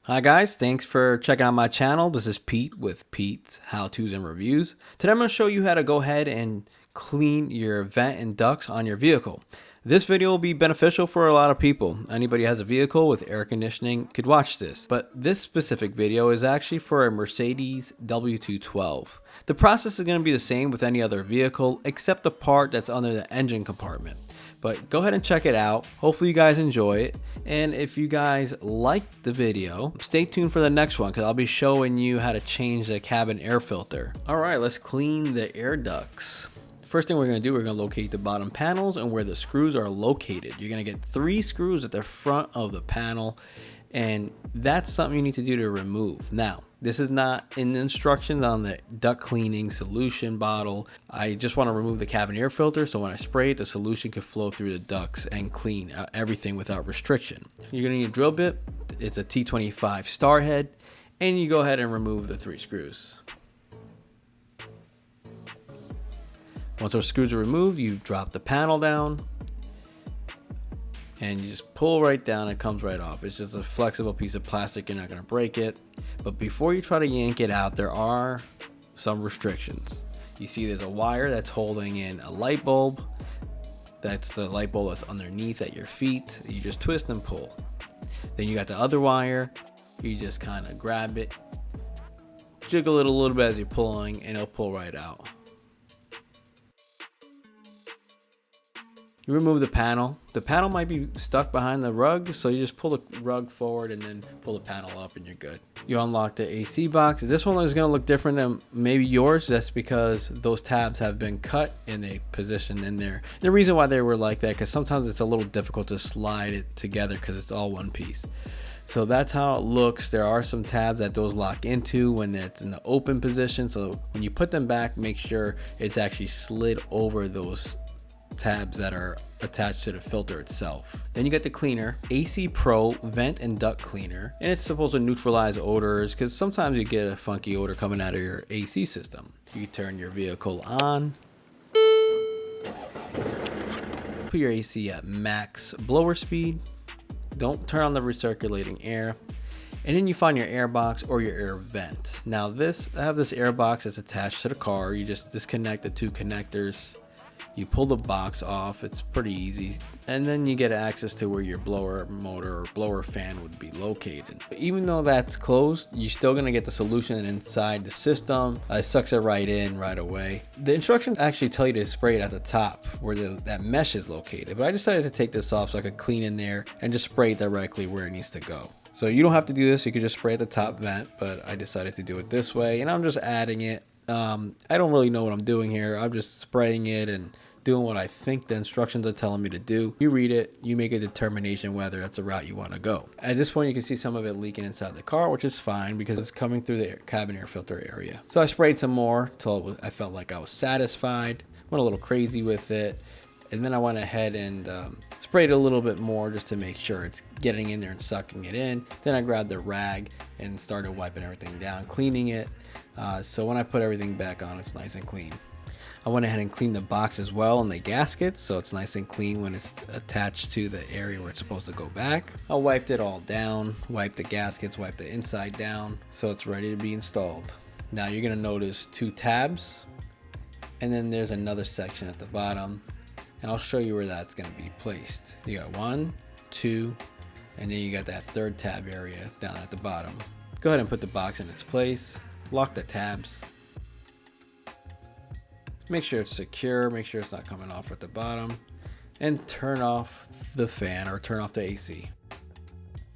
Hi guys, thanks for checking out my channel. This is Pete with Pete's How-Tos and Reviews. Today I'm going to show you how to go ahead and clean your vent and ducts on your vehicle. This video will be beneficial for a lot of people. Anybody who has a vehicle with air conditioning could watch this. But this specific video is actually for a Mercedes W212. The process is going to be the same with any other vehicle except the part that's under the engine compartment. But go ahead and check it out. Hopefully you guys enjoy it. And if you guys like the video, stay tuned for the next one because I'll be showing you how to change the cabin air filter. All right, let's clean the air ducts. First thing we're going to do, we're going to locate the bottom panels and where the screws are located. You're going to get 3 screws at the front of the panel, and that's something you need to do to remove. Now, this is not in the instructions on the duct cleaning solution bottle. I just want to remove the cabin air filter, so when I spray it, the solution can flow through the ducts and clean everything without restriction. You're going to need a drill bit. It's a T25 star head, and you go ahead and remove the 3 screws. Once those screws are removed, you drop the panel down and you just pull right down. It comes right off. It's just a flexible piece of plastic. You're not going to break it. But before you try to yank it out, there are some restrictions. You see there's a wire that's holding in a light bulb. That's the light bulb that's underneath at your feet. You just twist and pull. Then you got the other wire. You just kind of grab it, jiggle it a little bit as you're pulling, and it'll pull right out. You remove the panel. The panel might be stuck behind the rug, so you just pull the rug forward and then pull the panel up and you're good. You unlock the AC box. This one is going to look different than maybe yours. That's because those tabs have been cut and they positioned in there. The reason why they were like that, because sometimes it's a little difficult to slide it together because it's all one piece. So that's how it looks. There are some tabs that those lock into when it's in the open position. So when you put them back, make sure it's actually slid over those tabs that are attached to the filter itself. Then you get the cleaner, AC Pro vent and duct cleaner, and it's supposed to neutralize odors because sometimes you get a funky odor coming out of your AC system. You turn your vehicle on, put your AC at max blower speed, don't turn on the recirculating air, and then you find your air box or your air vent. Now I have this air box that's attached to the car. You just disconnect the 2 connectors. You pull the box off, it's pretty easy, and then you get access to where your blower motor or blower fan would be located. Even though that's closed, you're still gonna get the solution inside the system. It sucks it right in right away. The instructions actually tell you to spray it at the top where that mesh is located, but I decided to take this off so I could clean in there and just spray it directly where it needs to go. So you don't have to do this, you could just spray at the top vent, but I decided to do it this way, and I'm just adding it. I don't really know what I'm doing here. I'm just spraying it and doing what I think the instructions are telling me to do. You read it, you make a determination whether that's the route you want to go. At this point, you can see some of it leaking inside the car, which is fine because it's coming through the cabin air filter area. So I sprayed some more till I felt like I was satisfied. Went a little crazy with it. And then I went ahead and sprayed a little bit more just to make sure it's getting in there and sucking it in. Then I grabbed the rag and started wiping everything down, cleaning it. So when I put everything back on, it's nice and clean. I went ahead and cleaned the box as well and the gaskets, so it's nice and clean when it's attached to the area where it's supposed to go back. I wiped it all down, wiped the gaskets, wiped the inside down, so it's ready to be installed. Now you're gonna notice 2 tabs, and then there's another section at the bottom, and I'll show you where that's gonna be placed. You got 1, 2, and then you got that 3rd tab area down at the bottom. Go ahead and put the box in its place, lock the tabs. Make sure it's secure, make sure it's not coming off at the bottom, and turn off the fan or turn off the AC.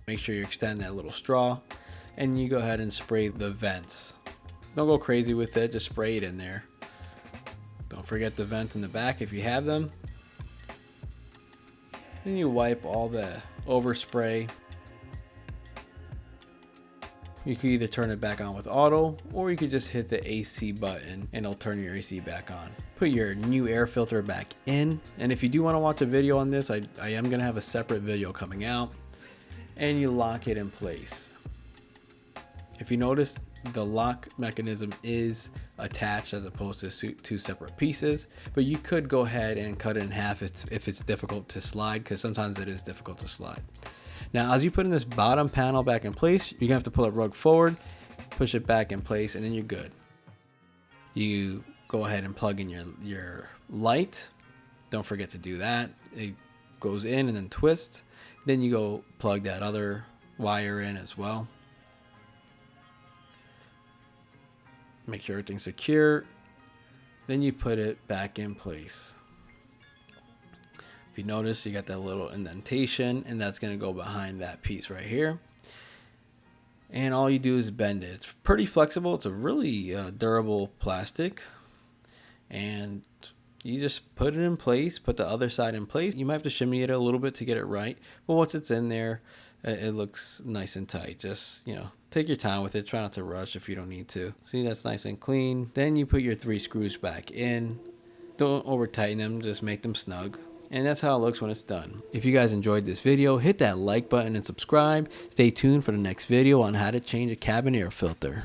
Make sure you extend that little straw, and you go ahead and spray the vents. Don't go crazy with it, just spray it in there. Don't forget the vents in the back if you have them. Then you wipe all the overspray. You can either turn it back on with auto, or you could just hit the AC button and it'll turn your AC back on. Put your new air filter back in, and if you do want to watch a video on this, I am going to have a separate video coming out, and you lock it in place. If you notice, the lock mechanism is attached as opposed to 2 separate pieces, but you could go ahead and cut it in half if it's difficult to slide, because sometimes it is difficult to slide. Now, as you put in this bottom panel back in place, you're gonna have to pull it rug forward, push it back in place, and then you're good. You go ahead and plug in your light. Don't forget to do that. It goes in and then twists. Then you go plug that other wire in as well. Make sure everything's secure. Then you put it back in place. If you notice, you got that little indentation, and that's going to go behind that piece right here. And all you do is bend it. It's pretty flexible. It's a really durable plastic. And you just put it in place, put the other side in place. You might have to shimmy it a little bit to get it right. But once it's in there, it looks nice and tight. Just, take your time with it. Try not to rush if you don't need to. See, that's nice and clean. Then you put your 3 screws back in. Don't over tighten them, just make them snug. And that's how it looks when it's done. If you guys enjoyed this video, hit that like button and subscribe. Stay tuned for the next video on how to change a cabin air filter.